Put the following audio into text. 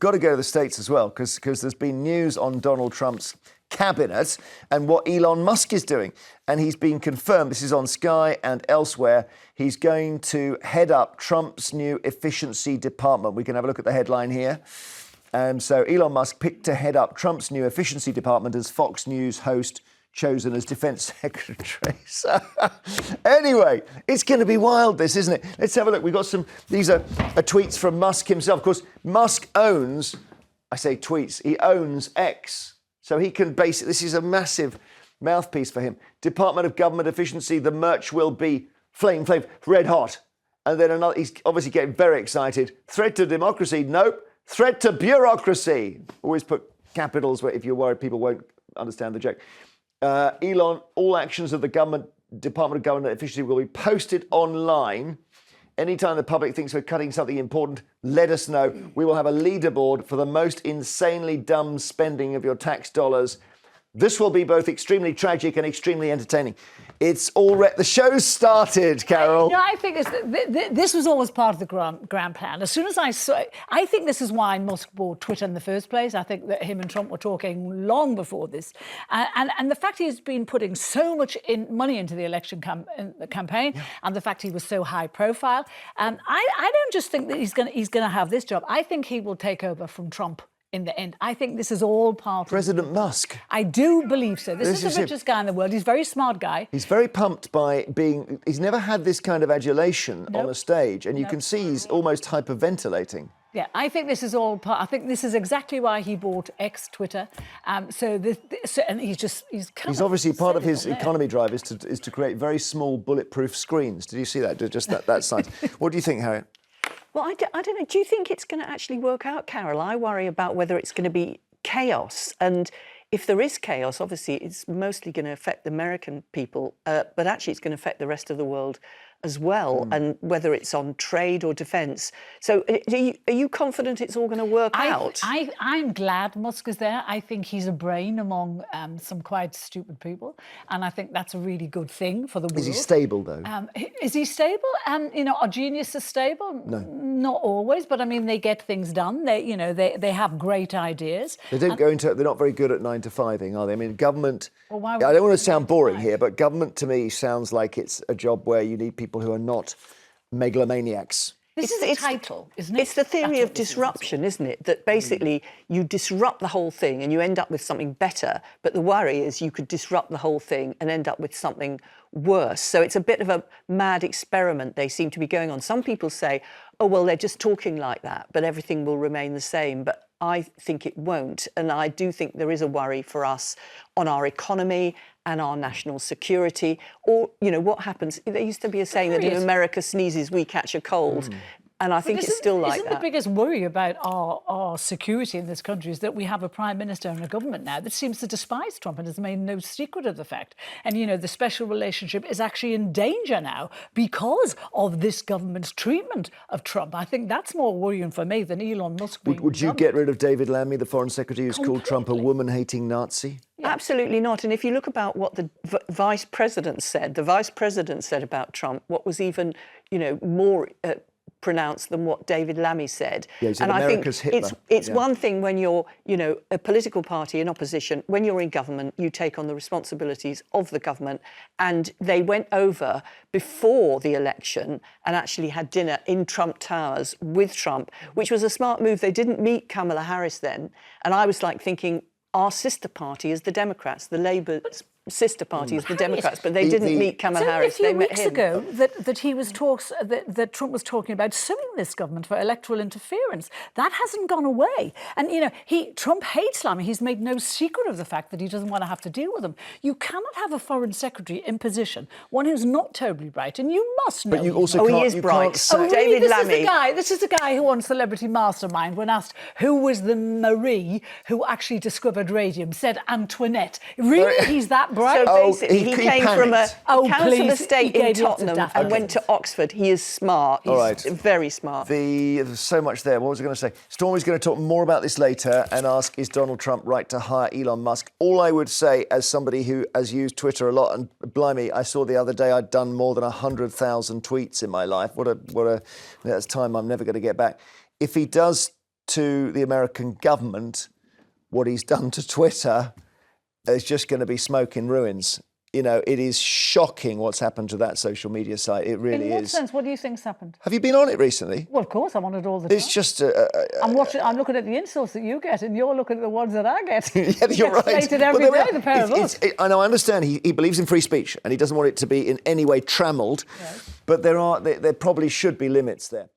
Got to go to the States as well, because there's been news on Donald Trump's cabinet and what Elon Musk is doing. And he's been confirmed, this is on Sky and elsewhere, he's going to head up Trump's new efficiency department. We can have a look at the headline here. And so Elon Musk picked to head up Trump's new efficiency department as Fox News host chosen as defense secretary. So, anyway, it's going to be wild, this, isn't it? Let's have a look. We've got these are tweets from Musk himself. Of course, Musk owns, I say tweets, he owns X. So he can basically, this is a massive mouthpiece for him. Department of Government Efficiency, the merch will be flame, red hot. And then another, he's obviously getting very excited. Threat to democracy, nope. Threat to bureaucracy. Always put capitals where if you're worried people won't understand the joke. Elon, all actions of the Department of Government Efficiency will be posted online. Anytime the public thinks we're cutting something important, let us know. We will have a leaderboard for the most insanely dumb spending of your tax dollars. This will be both extremely tragic and extremely entertaining. It's already, the show's started, Carol. I think this was always part of the grand plan. As soon as I saw it, I think this is why Musk bought Twitter in the first place. I think that him and Trump were talking long before this. And the fact he's been putting so much money into the election campaign, and the fact he was so high profile, I don't just think that he's going to have this job. I think he will take over from Trump in the end. I think this is all part of President Musk. I do believe so. This is the richest guy in the world. He's a very smart guy. He's very pumped by being... He's never had this kind of adulation on a stage, and you can see he's almost hyperventilating. Yeah, I think this is all part... I think this is exactly why he bought X, Twitter. And he's obviously part of his economy drive is to create very small bulletproof screens. Did you see that? Just that size. What do you think, Harriet? Well, I don't know. Do you think it's going to actually work out, Carol? I worry about whether it's going to be chaos. And if there is chaos, obviously, it's mostly going to affect the American people, but actually it's going to affect the rest of the world as well, and whether it's on trade or defence. So are you confident it's all going to work out? I'm glad Musk is there. I think he's a brain among some quite stupid people, and I think that's a really good thing for the world. Is he stable, though? Is he stable? Are geniuses stable? No. Not always, but I mean, they get things done. They have great ideas. They don't go into... They're not very good at 9-to-5ing, are they? I mean, government... Well, why I don't want to sound boring here, but government to me sounds like it's a job where you need people who are not megalomaniacs. This is a title, isn't it? It's the theory of disruption, isn't it? That basically you disrupt the whole thing and you end up with something better, but the worry is you could disrupt the whole thing and end up with something worse. So it's a bit of a mad experiment they seem to be going on. Some people say, oh, well, they're just talking like that, but everything will remain the same. But I think it won't. And I do think there is a worry for us on our economy and our national security. Or, what happens? There used to be a saying that if America sneezes, we catch a cold. And I think it's still like that. Isn't the biggest worry about our security in this country is that we have a Prime Minister and a government now that seems to despise Trump and has made no secret of the fact. And, the special relationship is actually in danger now because of this government's treatment of Trump. I think that's more worrying for me than Elon Musk being Would you get rid of David Lammy, the Foreign Secretary, who's called Trump a woman-hating Nazi? Yeah. Absolutely not. And if you look about what the Vice President said about Trump, what was even, more... pronounced than what David Lammy said. Yeah, and I think it's one thing when you're, a political party in opposition, when you're in government, you take on the responsibilities of the government. And they went over before the election and actually had dinner in Trump Towers with Trump, which was a smart move. They didn't meet Kamala Harris then. And I was thinking, our sister party is the Democrats, the Labour sister party is the Democrats, but they didn't meet Kamala Harris. They met him. A few weeks ago that he was that Trump was talking about suing this government for electoral interference. That hasn't gone away. And Trump hates Lammy. He's made no secret of the fact that he doesn't want to have to deal with him. You cannot have a foreign secretary in position, one who's not totally bright, and you must know. But you also can't. He is bright. David Lammy. This is the guy who on Celebrity Mastermind, when asked who was the Marie who actually discovered radium, said Antoinette. Really, he's that bright? So basically, he came from a council estate in Tottenham and went to Oxford. He is smart. He's very smart. There's so much there. What was I going to say? Stormy's going to talk more about this later and ask, is Donald Trump right to hire Elon Musk? All I would say, as somebody who has used Twitter a lot, and blimey, I saw the other day I'd done more than 100,000 tweets in my life. That's time I'm never going to get back. If he does to the American government, what he's done to Twitter is just going to be smoke in ruins. You know, it is shocking what's happened to that social media site. It really is. In what sense? What do you think's happened? Have you been on it recently? Well, of course, I'm on it all the time. It's just... I'm looking at the insults that you get, and you're looking at the ones that I get. Yeah, you're right. Slated every day, the pair of us. I know, I understand. He believes in free speech, and he doesn't want it to be in any way trammelled. Right. But there probably should be limits there.